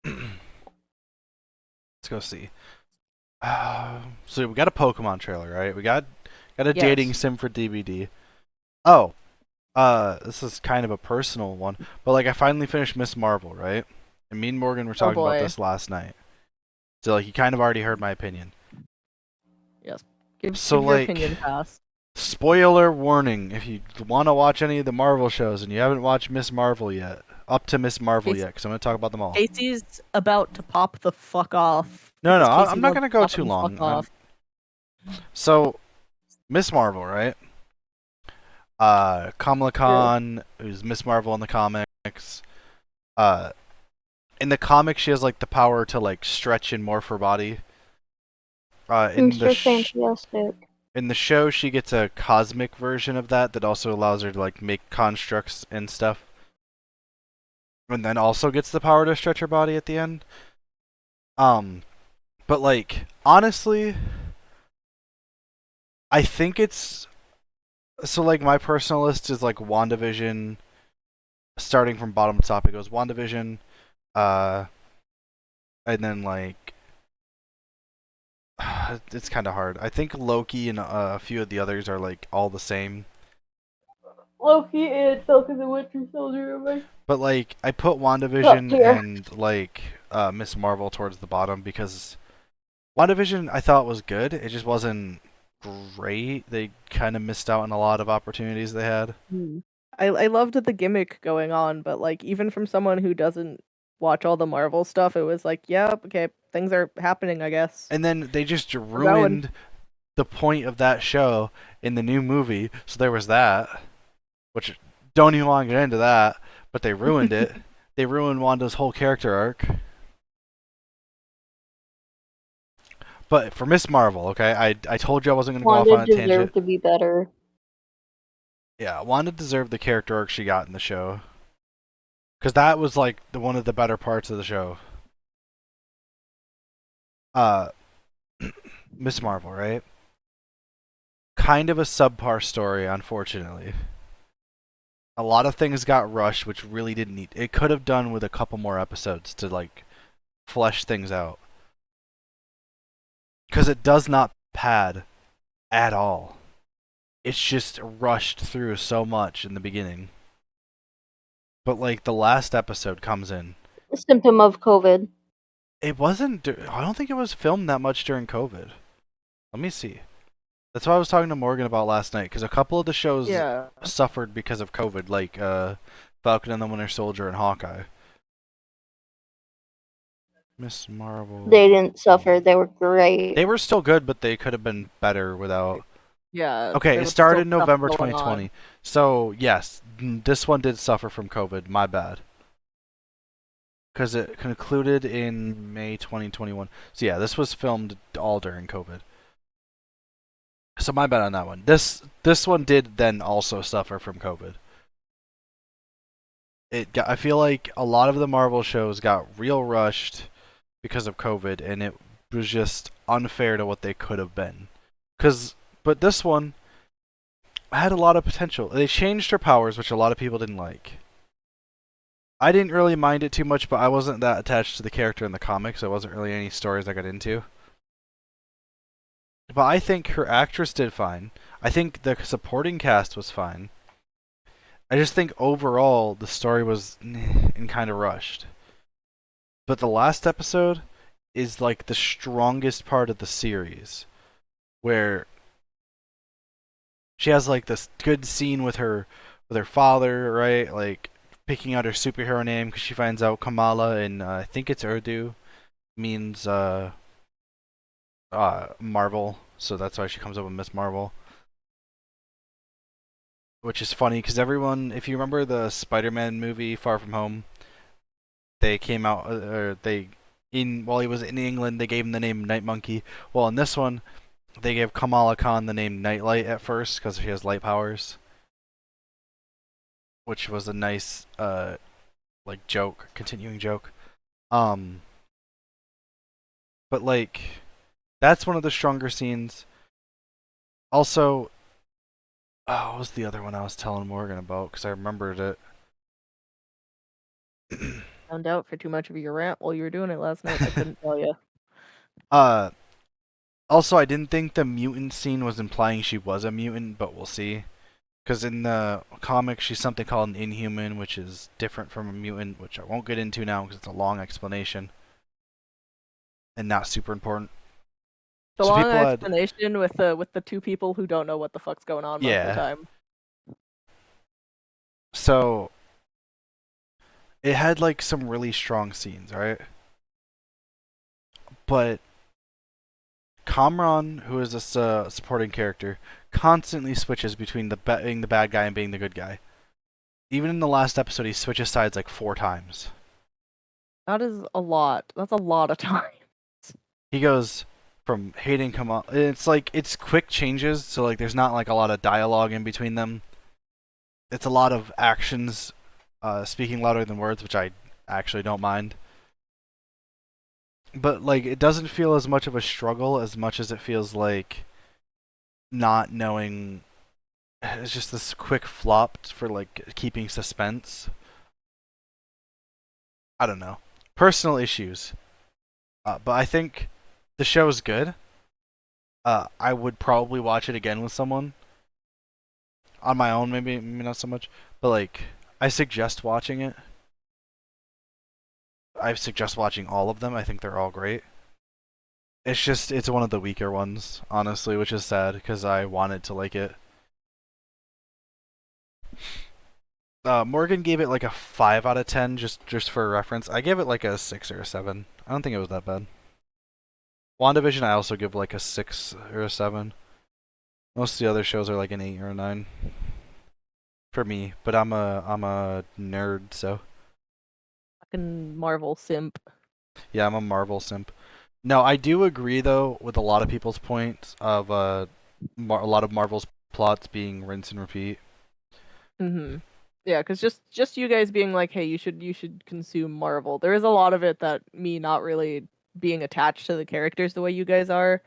Let's go see. So we got a Pokemon trailer, right? We got a dating sim for DVD. Oh, this is kind of a personal one, but like I finally finished Miss Marvel, right? And me and Morgan were talking about this last night. So like you kind of already heard my opinion. Yes. Give your opinion pass. Spoiler warning, if you want to watch any of the Marvel shows and you haven't watched Miss Marvel yet, up to Miss Marvel yet, because I'm going to talk about them all. Casey's about to pop the fuck off. No, I'm not going to go too long. So, Miss Marvel, right? Kamala Khan, who's Miss Marvel in the comics. In the comics, she has like the power to like stretch and morph her body. Fantastic. In the show, she gets a cosmic version of that also allows her to like make constructs and stuff. And then also gets the power to stretch her body at the end. But like, honestly, I think it's... So like, my personal list is like WandaVision, starting from bottom to top. It goes WandaVision, and then like... It's kind of hard. I think Loki and a few of the others are like all the same. Loki and Falcon the Winter Soldier. But like, I put WandaVision and like Miss Marvel towards the bottom because WandaVision I thought was good. It just wasn't great. They kind of missed out on a lot of opportunities they had. I loved the gimmick going on, but like even from someone who doesn't watch all the Marvel stuff, it was like, yeah, okay, things are happening, I guess. And then they just ruined the point of that show in the new movie. So there was that, which don't even want to get into that, but they ruined it. They ruined Wanda's whole character arc. But for Miss Marvel, okay, I told you I wasn't going to go off on a tangent. Wanda deserved to be better. Yeah, Wanda deserved the character arc she got in the show. Because that was like one of the better parts of the show. Miss Marvel, right? Kind of a subpar story, unfortunately. A lot of things got rushed, which really didn't need. It could have done with a couple more episodes to like flesh things out. Because it does not pad at all. It's just rushed through so much in the beginning. But like the last episode comes in. A symptom of COVID. It wasn't. I don't think it was filmed that much during COVID. Let me see. That's what I was talking to Morgan about last night. Because a couple of the shows suffered because of COVID, like Falcon and the Winter Soldier and Hawkeye. Miss Marvel. They didn't suffer. They were great. They were still good, but they could have been better without. Yeah. Okay, it started in November 2020. So, yes, this one did suffer from COVID. My bad. Because it concluded in May 2021. So, yeah, this was filmed all during COVID. So, my bad on that one. This one did then also suffer from COVID. I feel like a lot of the Marvel shows got real rushed because of COVID, and it was just unfair to what they could have been. But this one had a lot of potential. They changed her powers, which a lot of people didn't like. I didn't really mind it too much, but I wasn't that attached to the character in the comics. So it wasn't really any stories I got into. But I think her actress did fine. I think the supporting cast was fine. I just think overall the story was and kind of rushed. But the last episode is like the strongest part of the series, where she has like this good scene with her father, right? Like picking out her superhero name because she finds out Kamala in I think it's Urdu means Marvel, so that's why she comes up with Miss Marvel. Which is funny because everyone, if you remember the Spider-Man movie Far From Home, they came out, or they, in while he was in England, they gave him the name Night Monkey. Well, in this one, they gave Kamala Khan the name Nightlight at first because she has light powers, which was a nice, like joke, continuing joke. Um, but like, that's one of the stronger scenes. Also, oh, what was the other one I was telling Morgan about? Because I remembered it. Found out for too much of your rant while you were doing it last night. I couldn't tell you. Also, I didn't think the mutant scene was implying she was a mutant, but we'll see. Because in the comic, she's something called an Inhuman, which is different from a mutant, which I won't get into now because it's a long explanation and not super important. The long explanation with the two people who don't know what the fuck's going on most of the time. So it had like some really strong scenes, right? But Kamran, who is a supporting character, constantly switches between being the bad guy and being the good guy. Even in the last episode, he switches sides like 4 times. That is a lot. That's a lot of time. He goes from hating Kamala. It's like it's quick changes, so like there's not like a lot of dialogue in between them. It's a lot of actions, speaking louder than words, which I actually don't mind. But like it doesn't feel as much of a struggle as much as it feels like not knowing. It's just this quick flop for like keeping suspense. I don't know. Personal issues. But I think the show is good. I would probably watch it again with someone. On my own, maybe not so much. But like, I suggest watching it. I suggest watching all of them. I think they're all great. It's one of the weaker ones, honestly, which is sad because I wanted to like it. Morgan gave it like a 5 out of 10 just for reference. I gave it like a 6 or a 7. I don't think it was that bad. WandaVision I also give like a 6 or a 7. Most of the other shows are like an 8 or a 9 for me, but I'm a nerd, so. Fucking Marvel simp. Yeah, I'm a Marvel simp. No, I do agree though with a lot of people's points of a lot of Marvel's plots being rinse and repeat. Mhm. Yeah, because just you guys being like, hey, you should consume Marvel. There is a lot of it that me not really being attached to the characters the way you guys are.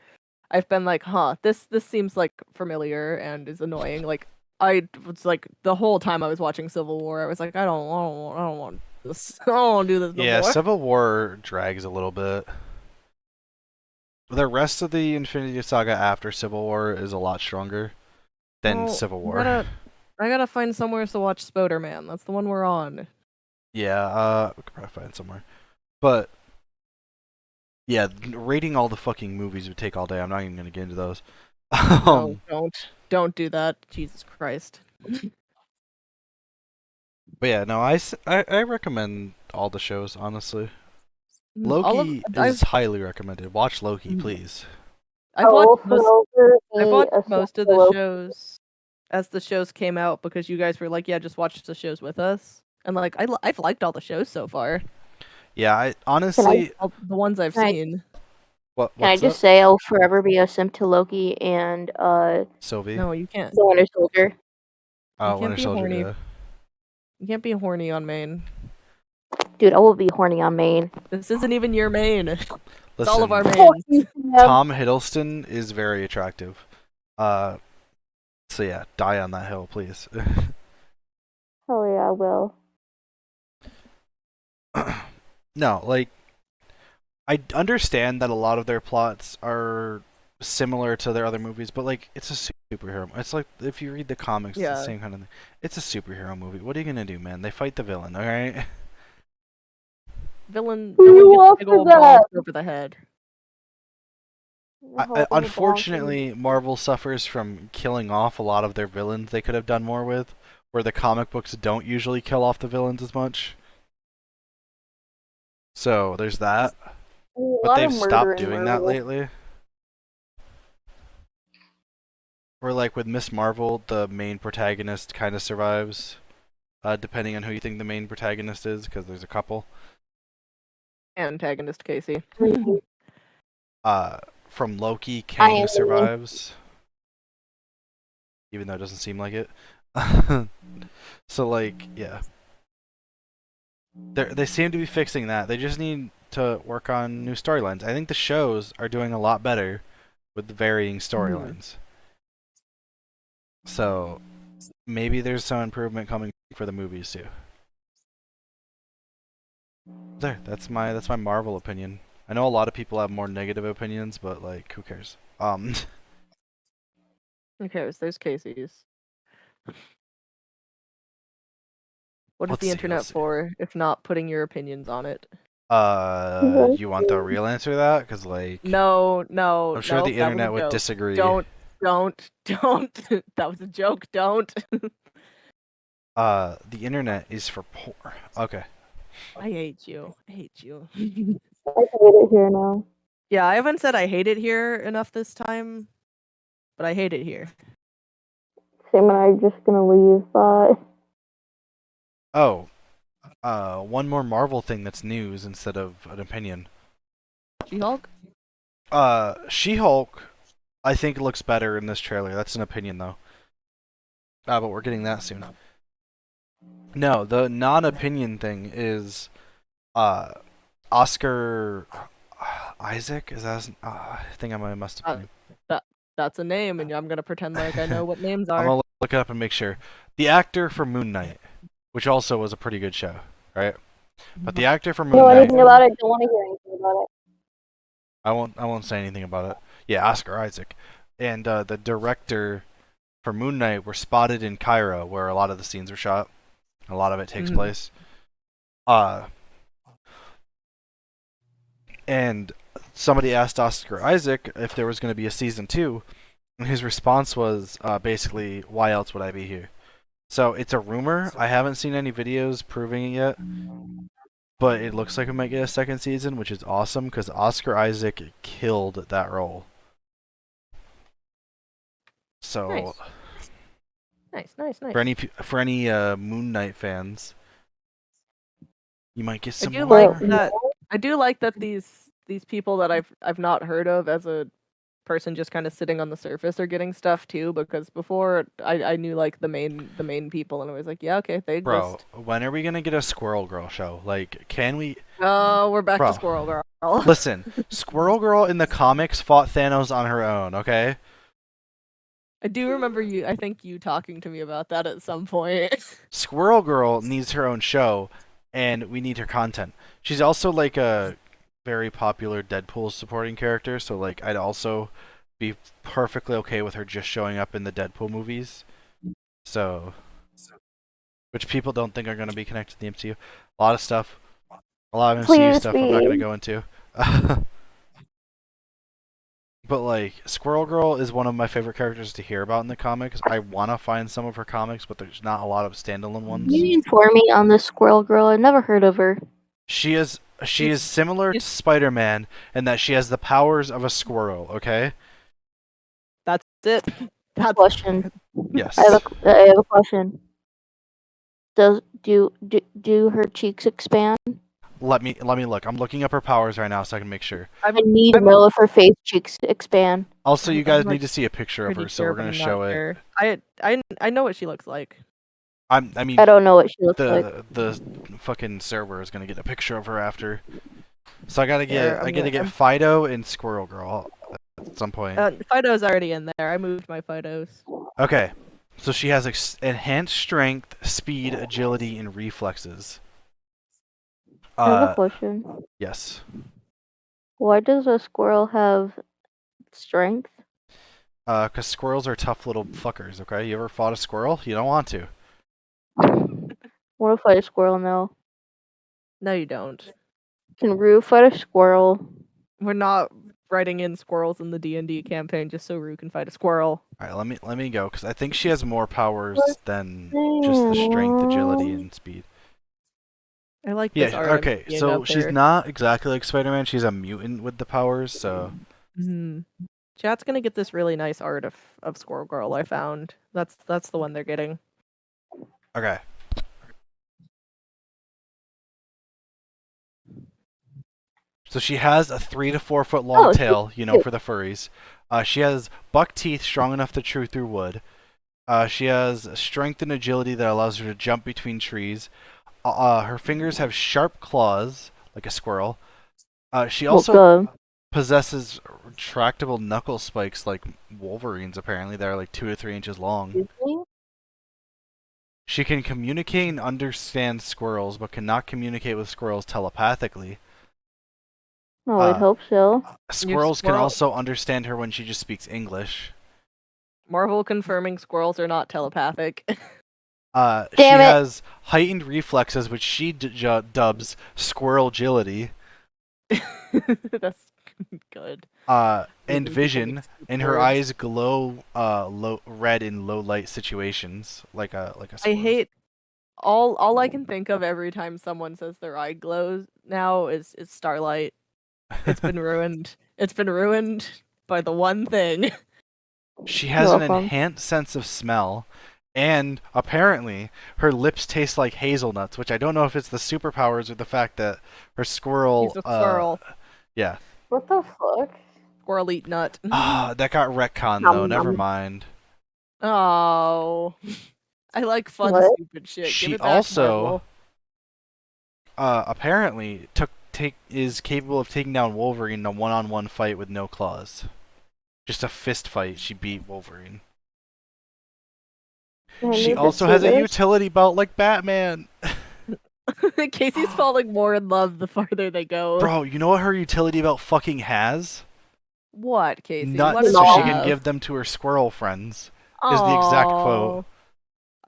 I've been like, huh, this seems like familiar and is annoying. Like I was like the whole time I was watching Civil War, I was like, I don't want this. I don't want to do this no more. Yeah, Civil War drags a little bit. The rest of the Infinity Saga after Civil War is a lot stronger than Civil War. I gotta find somewhere to watch Spider-Man. That's the one we're on. Yeah, we could probably find somewhere. But yeah, rating all the fucking movies would take all day. I'm not even gonna get into those. No, don't do that. Jesus Christ. But yeah, no, I recommend all the shows, honestly. Loki is highly recommended. Watch Loki, please. I've watched most of the shows as the shows came out because you guys were like, yeah, just watch the shows with us. And like, I've liked all the shows so far. Yeah, I honestly the ones I've seen. Can I just say I'll forever be a simp to Loki and Sylvie? No, you can't. The Winter Soldier. Oh, Winter Soldier. Yeah. You can't be horny on main. Dude, I will be horny on main. This isn't even your main. It's Listen, all of our mains. Tom Hiddleston is very attractive. So yeah, die on that hill, please. Oh yeah, I will. No, like I understand that a lot of their plots are similar to their other movies, but like it's a superhero. It's like if you read the comics, it's the same kind of thing. It's a superhero movie. What are you gonna do, man? They fight the villain, all right? Villain gets a big old ball over the head. Unfortunately, Marvel suffers from killing off a lot of their villains they could have done more with, where the comic books don't usually kill off the villains as much. So there's that. But they've stopped doing that lately. Or like with Miss Marvel, the main protagonist kind of survives, depending on who you think the main protagonist is, because there's a couple. Antagonist Casey. From Loki, Kang survives, even though it doesn't seem like it. So like, yeah, they seem to be fixing that. They just need to work on new storylines. I think the shows are doing a lot better with the varying storylines. So maybe there's some improvement coming for the movies too. There, that's my Marvel opinion. I know a lot of people have more negative opinions, but like, who cares? Who cares? There's Casey's. What is the internet for if not putting your opinions on it? You want the real answer to that? Because like, no, I'm sure the internet would disagree. Don't. That was a joke. Don't. The internet is for poor. Okay. I hate you. I hate you. I hate it here now. Yeah, I haven't said I hate it here enough this time, but I hate it here. Sam and I are just gonna leave. Bye. Oh, one more Marvel thing that's news instead of an opinion. She-Hulk? She-Hulk, I think looks better in this trailer. That's an opinion though. But we're getting that soon. No, the non-opinion thing is, Oscar Isaac? Is that? I think I must have. That's a name, and I'm gonna pretend like I know what names are. I'm gonna look it up and make sure. The actor for Moon Knight, which also was a pretty good show, right? But the actor for Moon Knight. Know anything about it? Don't want to hear anything about it. I won't say anything about it. Yeah, Oscar Isaac, and the director for Moon Knight were spotted in Cairo, where a lot of the scenes are shot. A lot of it takes place. And somebody asked Oscar Isaac if there was going to be a season 2, and his response was basically, "Why else would I be here?" So it's a rumor. I haven't seen any videos proving it yet, but it looks like we might get a second season, which is awesome because Oscar Isaac killed that role. So nice. For any Moon Knight fans, you might get some. I do like that these people that I've not heard of as a person just kind of sitting on the surface are getting stuff too, because before I knew like the main people, and I was like, yeah, okay, they exist. Bro, when are we gonna get a Squirrel Girl show? Like, can we? Oh, we're back to Squirrel Girl. Listen, Squirrel Girl in the comics fought Thanos on her own, okay? I do remember I think you talking to me about that at some point. Squirrel Girl needs her own show, and we need her content. She's also like a very popular Deadpool supporting character, so like I'd also be perfectly okay with her just showing up in the Deadpool movies. So, which people don't think are going to be connected to the MCU. A lot of stuff. A lot of MCU stuff I'm not going to go into. But like, Squirrel Girl is one of my favorite characters to hear about in the comics. I want to find some of her comics, but there's not a lot of standalone ones. Can you inform me on this Squirrel Girl? I've never heard of her. She is similar to Spider-Man in that she has the powers of a squirrel, okay? That's it. That's a question. Yes. I have a question. Do her cheeks expand? Let me look. I'm looking up her powers right now so I can make sure. I need to know if her face cheeks expand. Also, you guys need to see a picture of her, so we're gonna show it. I know what she looks like. I mean, I don't know what she looks like. The fucking server is gonna get a picture of her after. So I gotta get Fido and Squirrel Girl at some point. Fido's already in there. I moved my Fidos. Okay, so she has enhanced strength, speed, agility, and reflexes. I have a question. Yes. Why does a squirrel have strength? Because squirrels are tough little fuckers, okay? You ever fought a squirrel? You don't want to. Want to fight a squirrel now? No, you don't. Can Rue fight a squirrel? We're not writing in squirrels in the D&D campaign just so Rue can fight a squirrel. Alright, let me go, because I think she has more powers than just the strength, agility, and speed. I like this art. Okay, so she's not exactly like Spider-Man. She's a mutant with the powers, so... Chat's gonna get this really nice art of Squirrel Girl I found. That's the one they're getting. Okay. So she has a 3 to 4 foot long tail, you know, for the furries. She has buck teeth strong enough to chew through wood. She has strength and agility that allows her to jump between trees. Her fingers have sharp claws, like a squirrel. She also possesses retractable knuckle spikes like Wolverines, apparently. That are like 2 to 3 inches long. She can communicate and understand squirrels, but cannot communicate with squirrels telepathically. Oh, I hope so. Squirrels can also understand her when she just speaks English. Marvel confirming squirrels are not telepathic. She has heightened reflexes, which she dubs squirrel agility. That's good. And vision, and her eyes glow red in low light situations, like a squirrel. I hate all I can think of every time someone says their eye glows now is Starlight. It's been ruined. It's been ruined by the one thing. She has an enhanced sense of smell, and apparently her lips taste like hazelnuts, which I don't know if it's the superpowers or the fact that her squirrel... She's a squirrel. Yeah. What the fuck? Squirrel eat nut. That got retconned, though. Never mind. Oh. I like fun, stupid shit. She Give it back, also... Marvel. Apparently is capable of taking down Wolverine in a one-on-one fight with no claws. Just a fist fight, she beat Wolverine. She also has a utility belt like Batman. Casey's falling more in love the farther they go. Bro, you know what her utility belt fucking has? What, Casey? Nuts, so she can give them to her squirrel friends. Is the exact quote.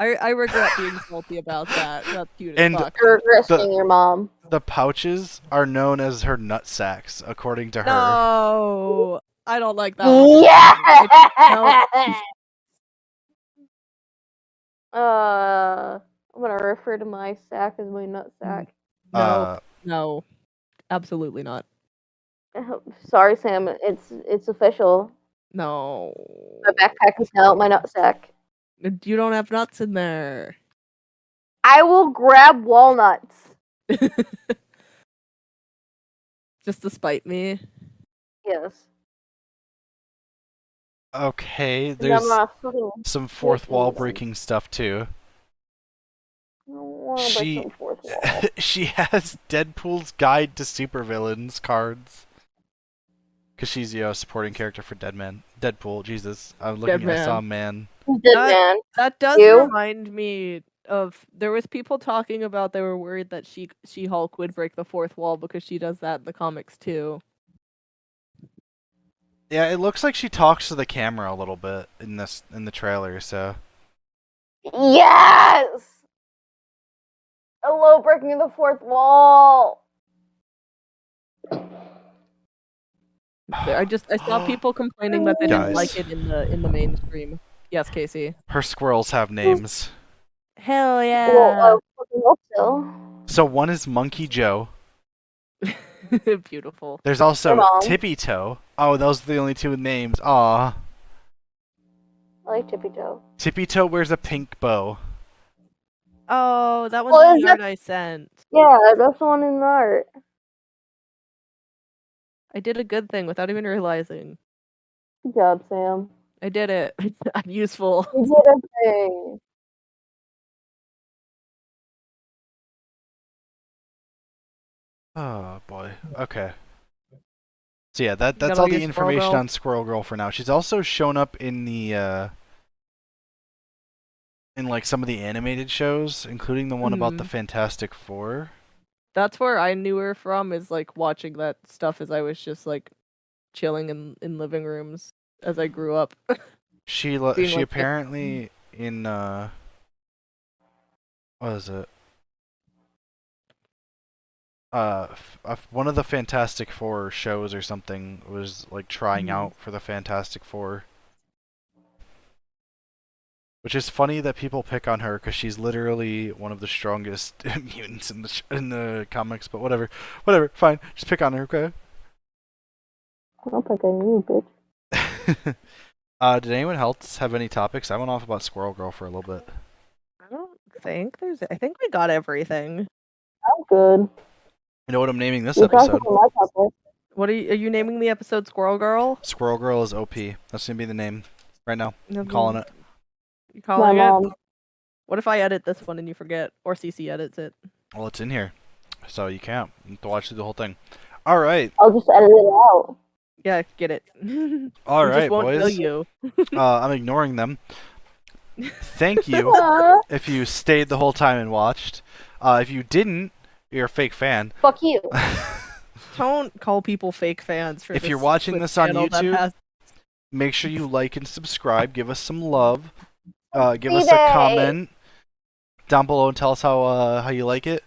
I regret being salty about that. That's cute as fuck. You're risking your mom. The pouches are known as her nut sacks, according to her. No, I don't like that. Yeah. I'm gonna refer to my sack as my nut sack. No, absolutely not. Sorry, Sam. It's official. No. My backpack is now my nut sack. You don't have nuts in there. I will grab walnuts. Just to spite me. Yes. Okay, there's some fourth wall breaking stuff too. She has Deadpool's Guide to Supervillains cards. Because she's a supporting character for Deadpool, Jesus. I'm looking I saw man. That does remind me of... There was people talking about they were worried that She-Hulk would break the fourth wall because she does that in the comics too. Yeah, it looks like she talks to the camera a little bit in the trailer, so... Yes! Hello, breaking the fourth wall! I saw people complaining that they didn't like it in the mainstream. Yes, Casey. Her squirrels have names. Hell yeah! Well, I hope so. So one is Monkey Joe. Beautiful. There's also Tippy Toe. Oh, those are the only two with names. Aw. I like Tippy Toe. Tippy Toe wears a pink bow. Oh, that one's the art I sent. Yeah, that's the one in the art. I did a good thing without even realizing. Good job, Sam. I did it. I'm useful. You did a thing. Oh boy. Okay. So yeah, that's all the information on Squirrel Girl for now. She's also shown up in the in like some of the animated shows, including the one about the Fantastic Four. That's where I knew her from, is like watching that stuff as I was just like chilling in living rooms as I grew up. She like, apparently in what is it? One of the Fantastic Four shows or something was like trying out for the Fantastic Four. Which is funny that people pick on her because she's literally one of the strongest mutants in the comics. But whatever, fine, just pick on her, okay? I don't pick on you, bitch. Did anyone else have any topics? I went off about Squirrel Girl for a little bit. I don't think there's. I think we got everything. I'm good. You know what I'm naming this episode? What are you naming the episode? Squirrel Girl? Squirrel Girl is OP. That's gonna be the name right now. I'm calling it. You calling it? What if I edit this one and you forget, or CC edits it? Well, it's in here, so you can't. You have to watch through the whole thing. All right. I'll just edit it out. Yeah, get it. All right, just won't boys. Tell you. I'm ignoring them. Thank you if you stayed the whole time and watched. If you didn't, you're a fake fan. Fuck you. Don't call people fake fans. If you're watching this on YouTube, make sure you like and subscribe. Give us some love. Give us a comment down below and tell us how you like it.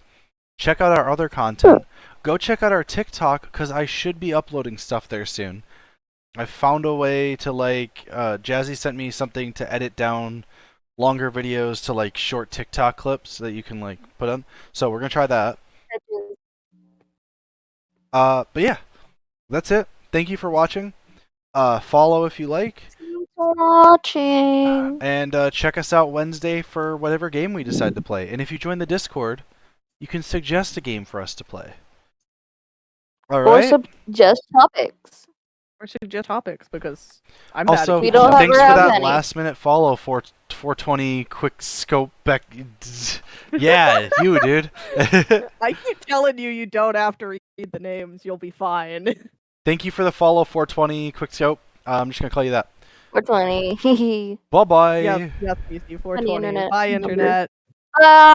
Check out our other content. Go check out our TikTok because I should be uploading stuff there soon. I found a way to Jazzy sent me something to edit down longer videos to like short TikTok clips that you can like put on. So we're gonna try that. But yeah, that's it. Thank you for watching. Follow if you like. Watching. And check us out Wednesday for whatever game we decide to play. And if you join the Discord, you can suggest a game for us to play. All right. Or suggest topics. Because I'm also, bad at thanks for that last minute follow for 420 quick scope back. Yeah, you dude. I keep telling you don't have to read the names. You'll be fine. Thank you for the follow 420 quick scope. I'm just gonna call you that. 420. Bye bye. Yep, easy 420. Bye, internet. Bye.